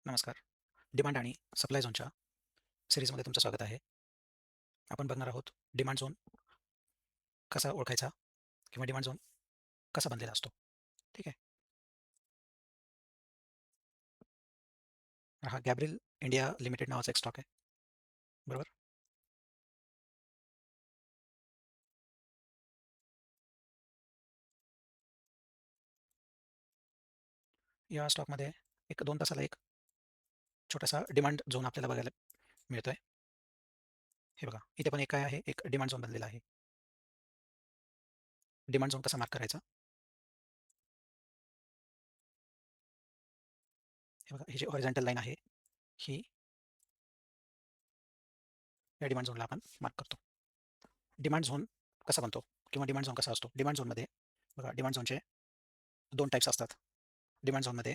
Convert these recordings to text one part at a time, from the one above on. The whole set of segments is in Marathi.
नमस्कार. डिमांड आणि सप्लाय झोनच्या सीरीजमध्ये तुमचं स्वागत आहे. आपण बघणार आहोत डिमांड झोन कसा ओळखायचा किंवा डिमांड झोन कसा बनलेला असतो. ठीक आहे. हा गॅब्रिल इंडिया लिमिटेड नावाचा एक स्टॉक आहे. बरोबर. या स्टॉकमध्ये एक 2 तासाला एक छोटासा डिमांड झोन आपल्याला बघायला मिळतोय. हे बघा, इथे पण एक काय आहे, एक डिमांड झोन बनलेला आहे. डिमांड झोन कसा मार्क करायचा? हे बघा, ही जी हॉरिझॉन्टल लाईन आहे, ही या डिमांड झोनला आपण मार्क करतो. डिमांड झोन कसा बनतो किंवा डिमांड झोन कसा असतो? डिमांड झोनमध्ये बघा, डिमांड झोनचे 2 टाइप्स असतात. डिमांड झोनमध्ये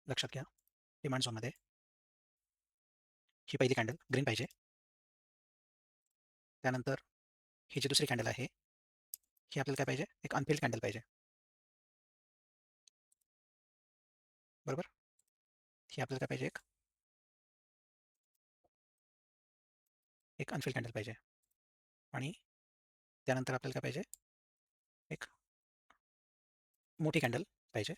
लक्षात घ्या, डिमांड झोनमध्ये ही पहिली कॅन्डल ग्रीन पाहिजे. त्यानंतर ही जी दुसरी कॅन्डल आहे, ही आपल्याला काय पाहिजे? एक अनफिल्ड कॅन्डल पाहिजे. बरोबर? ही आपल्याला काय पाहिजे? एक अनफिल्ड कॅन्डल पाहिजे. आणि त्यानंतर आपल्याला काय पाहिजे? एक मोठी कॅन्डल पाहिजे.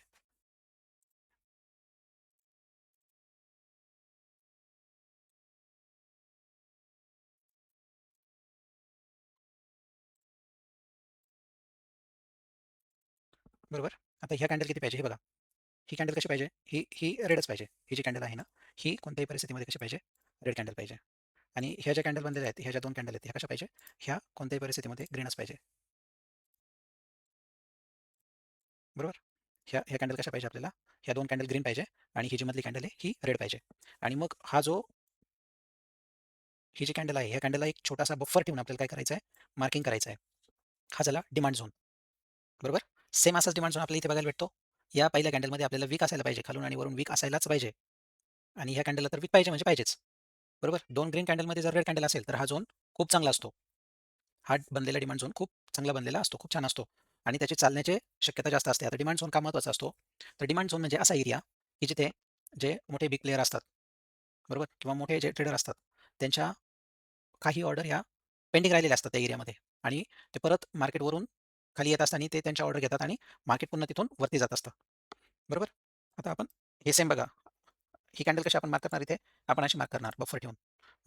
बरोबर? आता ह्या कॅन्डल किती पाहिजे? हे बघा. ही कॅन्डल कशी पाहिजे? ही रेडच पाहिजे. ही जी कॅन्डल आहे ना, ही कोणत्याही परिस्थितीमध्ये कशी पाहिजे? रेड कॅन्डल पाहिजे. आणि ह्या ज्या कॅन्डल बनलेल्या आहेत, ह्या ज्या 2 कॅन्डल आहेत, ह्या कशा पाहिजे? ह्या कोणत्याही परिस्थितीमध्ये ग्रीनच पाहिजे. बरोबर? ह्या ह्या कॅन्डल कशा पाहिजे आपल्याला? ह्या 2 कॅन्डल ग्रीन पाहिजे आणि ही जी मधली कॅन्डल आहे, ही रेड पाहिजे. आणि मग ही जी कॅन्डल आहे, ह्या कॅन्डलला एक छोटासा बफर ठेवून आपल्याला काय करायचं आहे? मार्किंग करायचं आहे. हा झाला डिमांड झोन. बरोबर? सेम असाच डिमांड झोन आपल्याला इथे बघायला भेटतो. या पहिल्या कॅन्डलमध्ये आपल्याला विक असायला पाहिजे. खालून आणि वरून विक असायलाच पाहिजे. आणि ह्या कॅन्डलला तर विक पाहिजे म्हणजे पाहिजेच. बरोबर? 2 ग्रीन कॅन्डलमध्ये जर रेड कॅन्डल असेल, तर हा झोन खूप चांगला असतो. हा बनलेला डिमांड झोन खूप चांगला बनलेला असतो. खूप छान असतो. आणि त्याची चालण्याची शक्यता जास्त असते. आता डिमांड झोन का महत्त्वाचा असतो? तर डिमांड झोन म्हणजे असा एरिया, की जिथे जे मोठे बिग प्लेयर असतात, बरोबर? किंवा मोठे जे ट्रेडर असतात, त्यांच्या काही ऑर्डर ह्या पेंडिंग राहिलेल्या असतात त्या एरियामध्ये आणि ते परत मार्केटवरून खाली येत असताना ते त्यांच्या ऑर्डर घेतात आणि मार्केट पुन्हा तिथून वरती जात असतं. बरोबर? आता आपण हे सेम बघा. ही कॅन्डल कशी आपण मार्क करणार इथे? आपण अशी मार्क करणार बफर ठेवून.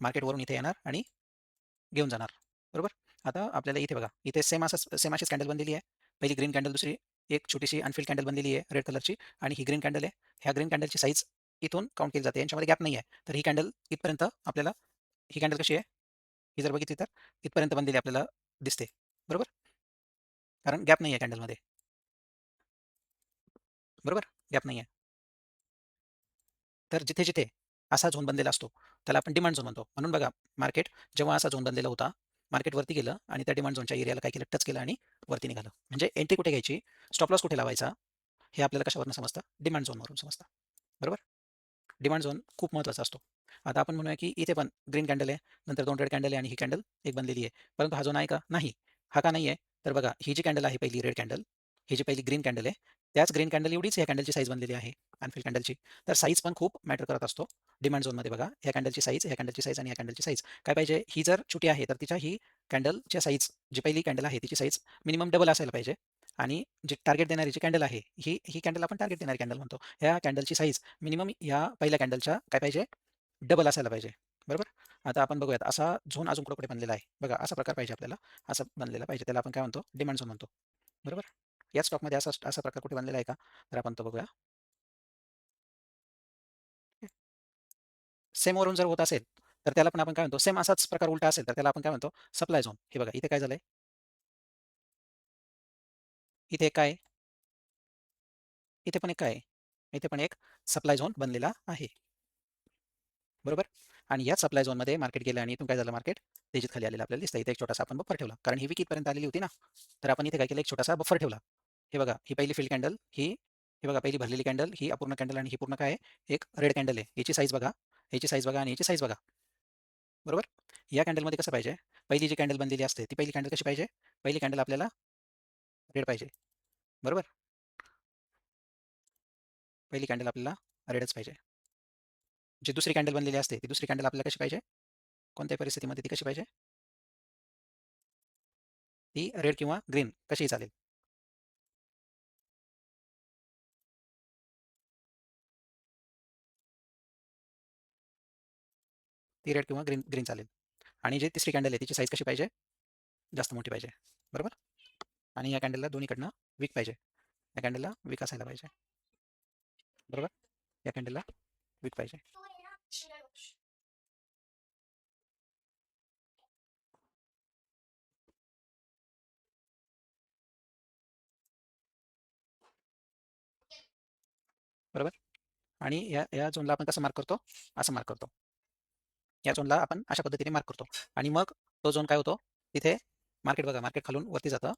मार्केटवरून इथे येणार आणि घेऊन जाणार. बरोबर? आता आपल्याला इथे बघा, इथे सेम अशीच कॅन्डल बनलेली आहे. पहिली ग्रीन कॅन्डल, दुसरी एक छोटीशी अनफिल्ड कॅन्डल बनलेली आहे रेड कलरची आणि ही ग्रीन कॅन्डल आहे. ह्या ग्रीन कॅन्डलची साइज इथून काउंट केली जाते. यांच्यामध्ये गॅप नाही आहे. तर ही कॅन्डल इथपर्यंत आपल्याला ही कॅन्डल कशी आहे? ही जर बघितली तर इथपर्यंत बनलेली आपल्याला दिसते. बरोबर? कारण गॅप नाही आहे कॅन्डलमध्ये. बरोबर? गॅप नाही आहे. तर जिथे-जिथे असा झोन बनलेला असतो, त्याला आपण डिमांड झोन म्हणतो. म्हणून बघा, मार्केट जेव्हा असा झोन बनलेला होता, मार्केट वरती गेलं आणि त्या डिमांड झोनच्या एरियाला काय केलं? टच केलं आणि वरती निघालं. म्हणजे एंट्री कुठे घ्यायची? स्टॉप लॉस कुठे लावायचा? हे आपल्याला कशावरून समजतं? डिमांड झोनवरून समजतं. बरोबर? डिमांड झोन खूप महत्त्वाचा असतो. आता आपण म्हणूया की इथे पण ग्रीन कॅन्डल आहे, नंतर 2 रेड कॅन्डल आहे आणि ही कॅन्डल एक बनलेली आहे. परंतु हा झोन आहे का? नाही. हा का नाही आहे? तर बघा, ही जी कॅन्डल आहे पहिली रेड कॅन्डल, ही जी पहिली ग्रीन कॅन्डल आहे, त्याच ग्रीन कॅन्डल एवढीच ह्या कॅन्डलची साइज बनलेली आहे, अनफिल्ड कॅन्डलची. तर साइज पण खूप मॅटर करत असतो डिमांड झोनमध्ये बघा. ह्या कॅन्डलची साइज, ह्या कॅन्डलची साइज आणि ह्या कॅन्डलची साइज काय पाहिजे? ही जर छोटी आहे, तर तिच्या ही कॅन्डलच्या साइज, जी पहिली कॅन्डल आहे, तिची साइज मिनिमम डबल असायला पाहिजे आणि जी टार्गेट देणारी जी कॅन्डल आहे, ही कॅन्डल आपण टार्गेट देणारी कॅन्डल म्हणतो. ह्या कॅन्डलची साइज मिनिमम या पहिल्या कॅन्डलच्या काय पाहिजे? डबल असायला पाहिजे. बरोबर? आता आपण बघूयात असा झोन अजून कुठे-कुठे बनलेला आहे. बघा, असा प्रकार पाहिजे आपल्याला. असा बनलेला पाहिजे. त्याला आपण काय म्हणतो? डिमांड झोन म्हणतो. बरोबर? याच स्टॉकमध्ये असा असा प्रकार कुठे बनलेला आहे का? तर आपण तो बघूया. सेमवरून जर होत असेल, तर त्याला पण आपण काय म्हणतो? सेम असाच प्रकार उलटा असेल, तर त्याला आपण काय म्हणतो? Supply zone. हे बघा, इथे काय झालंय? इथे काय आहे? इथे पण एक काय आहे? इथे पण एक सप्लाय झोन बनलेला आहे. बरोबर? आणि याच सप्लाय झोनमध्ये मार्केट गेलं आणि इथून काय झालं? मार्केट तेजीत खाली आलेलं आपल्याला दिसतंय. इथे एक छोटासा आपण बफर ठेवला. कारण ही विक इथपर्यंत आलेली होती ना. तर आपण इथे काय केलं? एक छोटासा बफर ठेवला. हे बघा, ही पहिली फिल्ड कॅन्डल, हे बघा पहिली भरलेली कॅन्डल, ही अपूर्ण कॅन्डल आणि ही पूर्ण काय आहे? एक रेड कॅन्डल आहे. याची साइज बघा, याची साइज बघा आणि याची साइज बघा. बरोबर? या कॅन्डलमध्ये कसं पाहिजे? पहिली जी कॅन्डल बनलेली असते, ती पहिली कॅन्डल कशी पाहिजे? पहिली कॅन्डल आपल्याला रेड पाहिजे. बरोबर? पहिली कॅन्डल आपल्याला रेडच पाहिजे. जी दुसरी कॅन्डल बनलेली असते, ती दुसरी कॅन्डल आपल्याला कशी पाहिजे? कोणत्याही परिस्थितीमध्ये ती कशी पाहिजे? ती रेड किंवा ग्रीन कशीही चालेल. ती रेड किंवा ग्रीन ग्रीन चालेल. आणि जी तिसरी कॅन्डल आहे तिची साईज कशी पाहिजे? जास्त मोठी पाहिजे. बरोबर? आणि या कॅन्डलला दोन्हीकडनं विक पाहिजे. या कॅन्डलला विक असायला पाहिजे. बरोबर? या कॅन्डलला विक पाहिजे. बरोबर? आणि या या झोनला आपण कसं मार्क करतो? असं मार्क करतो. या झोनला आपण अशा पद्धतीने मार्क करतो. आणि मग तो झोन काय होतो? तिथे मार्केट बघा, मार्केट खालून वरती जातं.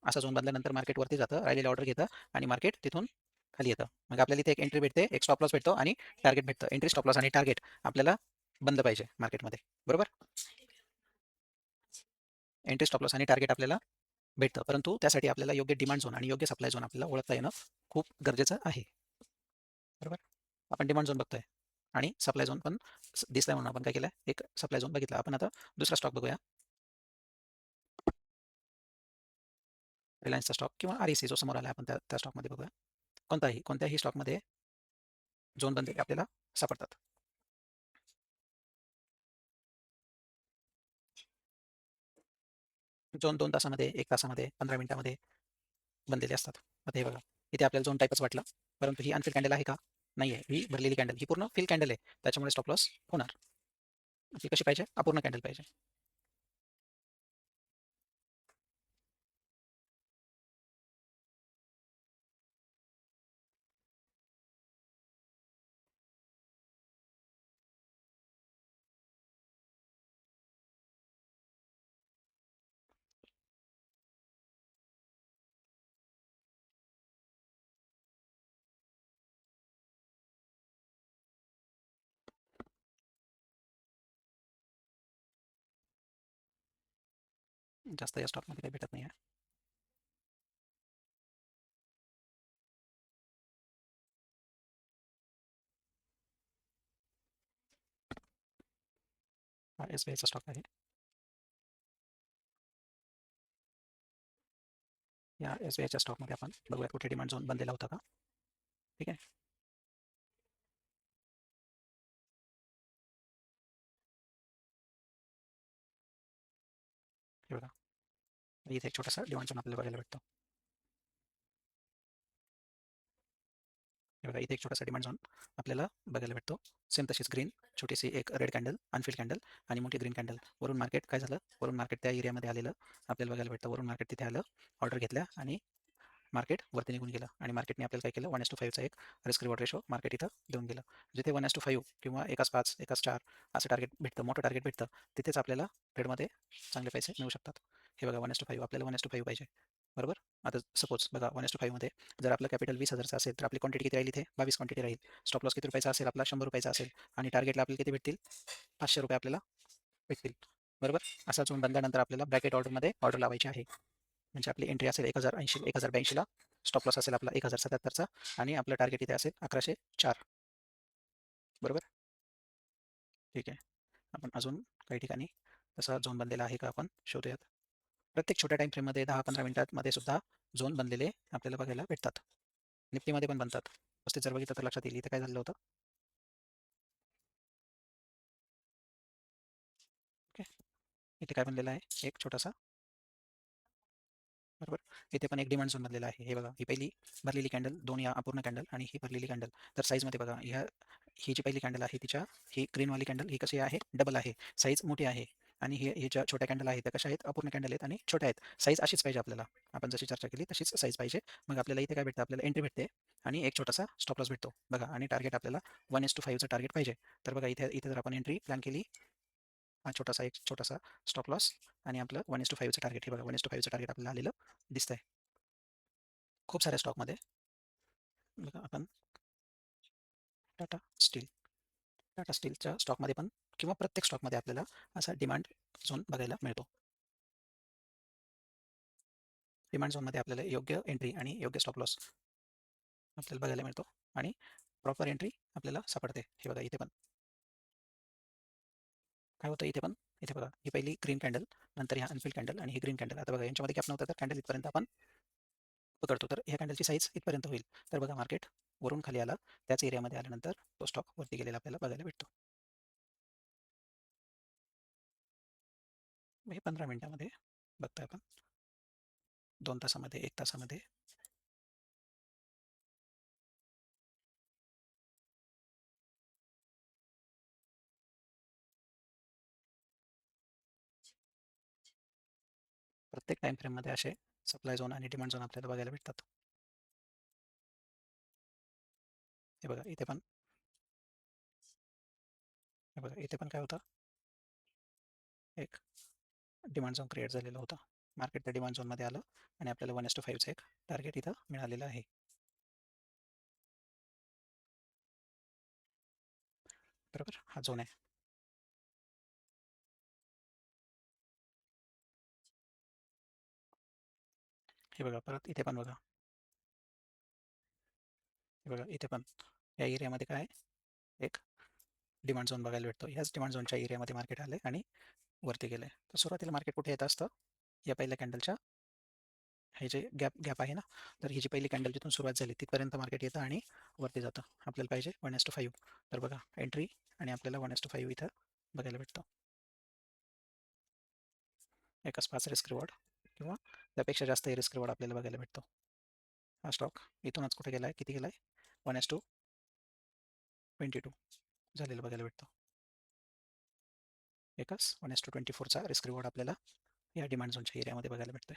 असा झोन बनल्यानंतर मार्केट वरती जातं, राहिलेली ऑर्डर घेतं आणि मार्केट तिथून खाली येतं. मग आपल्याला इथे एक एंट्री भेटते, एक स्टॉप लॉस भेटतो आणि टार्गेट भेटतं. एंट्री, स्टॉप लॉस आणि टार्गेट आपल्याला बंद पाहिजे मार्केटमध्ये. बरोबर? एंट्री, स्टॉप लॉस आणि टार्गेट आपल्याला भेटतं. परंतु त्यासाठी आपल्याला योग्य डिमांड झोन आणि योग्य सप्लाय झोन आपल्याला ओळखता येणं खूप गरजेचं आहे. बरोबर? आपण डिमांड झोन बघतोय आणि सप्लाय झोन पण दिसलाय म्हणून आपण काय केलंय? एक सप्लाय झोन बघितला. आपण आता दुसरा स्टॉक बघूया. रिलायन्सचा स्टॉक किंवा REC जो समोर आला आपण त्या स्टॉकमध्ये बघूया. कोणत्याही स्टॉकमध्ये झोन बनलेले आपल्याला सापडतात. झोन 2 तासामध्ये, 1 तासामध्ये, 15 मिनिटामध्ये बनलेले असतात. आता हे बघा, इथे आपल्याला झोन टाइपच वाटला, परंतु ही अनफिल कॅन्डल आहे का? नाही आहे. ही भरलेली कॅन्डल, ही पूर्ण फिल कॅन्डल आहे. त्याच्यामुळे स्टॉप लॉस होणार. ही कशी पाहिजे? अपूर्ण कॅन्डल पाहिजे. जास्त या स्टॉकमध्ये काही भेटत नाही आहे. हा SBIचा स्टॉक आहे. या SBIच्या स्टॉकमध्ये आपण बघूया कुठे डिमांड झोन बनलेला होता का? ठीक आहे. हे बघा, इथे एक छोटासा डिमांड झोन आपल्याला बघायला भेटतो. हे बघा, इथे एक छोटासा डिमांड झोन आपल्याला बघायला भेटतो. सेम तशीच ग्रीन छोटीशी एक रेड कॅन्डल, अनफिल्ड कॅन्डल आणि मोठी ग्रीन कॅन्डल. वरून मार्केट काय झालं? वरून मार्केट त्या एरियामध्ये आलेलं आपल्याला बघायला भेटतं. वरून मार्केट तिथे आलं, ऑर्डर घेतल्या आणि मार्केट वरती निघून गेलं आणि मार्केटने आपल्याला काय केलं? 1:5चा एक रिस्क रिवॉर्ड रेशो मार्केट इथं देऊन गेलं. जिथे 1:5 किंवा 1:5, 1:4 असं टार्गेट भेटतं, मोठं टार्गेट भेटतं, तिथेच आपल्याला ट्रेडमध्ये चांगले पैसे मिळू शकतात. हे बघा, 1:5 आपल्याला 1:5 पाहिजे. बरोबर? आता सपोज बघा, 1:5 मध्ये जर आपलं कॅपिटल 20,000चं असेल, तर आपली क्वांटिटी किती राहील इथे? 22 क्वांटिटी राहील. स्टॉप लॉस किती रुपयाचा असेल? आपला ₹100 असेल आणि टार्गेटला आपल्याला किती भेटतील? ₹500 आपल्याला भेटतील. बरोबर? असा झोन बनल्यानंतर आपल्याला ब्रॅकेट ऑर्डरमध्ये ऑर्डर लावायची आहे. म्हणजे आपली एंट्री असेल 1080 1082 ला, स्टॉप लॉस असेल आपला 1077चा आणि आपलं टार्गेट इथे असेल 1104. बरोबर? ठीक आहे. आपण अजून काही ठिकाणी तसा झोन बनलेला आहे का आपण शोधूयात. प्रत्येक छोट्या टाईम फ्रेममध्ये 10-15 मिनिटांमध्ये सुद्धा झोन बनलेले आपल्याला बघायला भेटतात. निफ्टीमध्ये पण बनतात. जर बघितलं तर लक्षात येईल इथे काय झालं होतं. ओके. इथे काय बनलेलं आहे? एक छोटासा, बरोबर. इथे पण एक डिमांड झोन बनलेला आहे. हे बघा, ही पहिली भरलेली कॅन्डल, 2 या अपूर्ण कॅन्डल आणि ही भरलेली कॅन्डल. तर साईजमध्ये बघा, ही जी पहिली कॅन्डल आहे तिच्या, ही ग्रीनवाली कॅन्डल ही कशी आहे? डबल आहे. साईज मोठी आहे. आणि ही ज्या छोट्या कॅन्डल आहेत त्या कशा आहेत? अपूर्ण कॅन्डल आहेत आणि छोट्या आहेत. साईज अशीच पाहिजे आपल्याला. आपण जशी चर्चा केली तशीच साईज पाहिजे. मग आपल्याला इथे काय भेटतं? आपल्याला एंट्री भेटते आणि एक छोटासा स्टॉप लॉस भेटतो. बघा, आणि टार्गेट आपल्याला 1:5चं टार्गेट पाहिजे. तर बघा, इथे इथे जर आपण एंट्री प्लॅन केली, हा एक छोटासा स्टॉप लॉस आणि आपलं 1:5चं टार्गेट. हे बघा, 1:5चं टार्गेट आपल्याला आलेलं दिसतंय. खूप साऱ्या स्टॉकमध्ये बघा आपण, टाटा स्टील. टाटा स्टीलच्या स्टॉकमध्ये पण किंवा प्रत्येक स्टॉकमध्ये आपल्याला असा डिमांड झोन बघायला मिळतो. डिमांड झोनमध्ये आपल्याला योग्य एंट्री आणि योग्य स्टॉप लॉस आपल्याला बघायला मिळतो आणि प्रॉपर एंट्री आपल्याला सापडते. हे बघा इथे पण काय होतं, इथे बघा ही पहिली ग्रीन कॅन्डल, नंतर ह्या अनफिल्ड कॅन्डल आणि ही ग्रीन कॅन्डल. आता बघा यांच्यामध्ये गॅप नव्हता तर कॅन्डल इथपर्यंत आपण पकडतो, तर ह्या कॅन्डलची साईज इथपर्यंत होईल. तर बघा मार्केट वरून खाली आला, त्याच एरियामध्ये आल्यानंतर तो स्टॉक वरती गेलेला आपल्याला बघायला भेटतो. हे 15 मिनिटामध्ये बघताय आपण, 2 तासामध्ये, 1 तासामध्ये. प्रत्येक टाईम फ्रेममध्ये असे सप्लाय झोन आणि डिमांड झोन आपल्याला बघायला भेटतात. हे बघा इथे पण, हे बघा इथे पण काय होतं, एक डिमांड झोन क्रिएट झालेला होता. मार्केट त्या डिमांड झोनमध्ये आलं आणि आपल्याला 1:5चं एक टार्गेट इथं मिळालेलं आहे. बरोबर, हा झोन आहे. हे बघा परत इथे पण बघा, हे बघा इथे पण या एरियामध्ये काय आहे, एक डिमांड झोन बघायला भेटतो. ह्याच डिमांड झोनच्या एरियामध्ये मार्केट आले आणि वरती गेले. तर सुरुवातीला मार्केट कुठे येत असतं, या पहिल्या कॅन्डलच्या हे जे गॅप गॅप आहे ना, तर ही जी पहिली कॅन्डल जिथून सुरुवात झाली तिथपर्यंत मार्केट येतं आणि वरती जातं. आपल्याला पाहिजे 1:5. तर बघा एंट्री आणि आपल्याला 1:5 इथं बघायला भेटतं. एकाच 5 रिस्क रिवॉर्ड किंवा त्यापेक्षा जास्त रिस्क रिवॉर्ड आपल्याला बघायला भेटतो. हा स्टॉक इथूनच कुठे गेला आहे, किती गेला आहे, 1:22 झालेलं बघायला भेटतं. एकाच 1:24चा रिस्क रिवॉर्ड आपल्याला या डिमांड झोनच्या एरियामध्ये बघायला भेटतोय.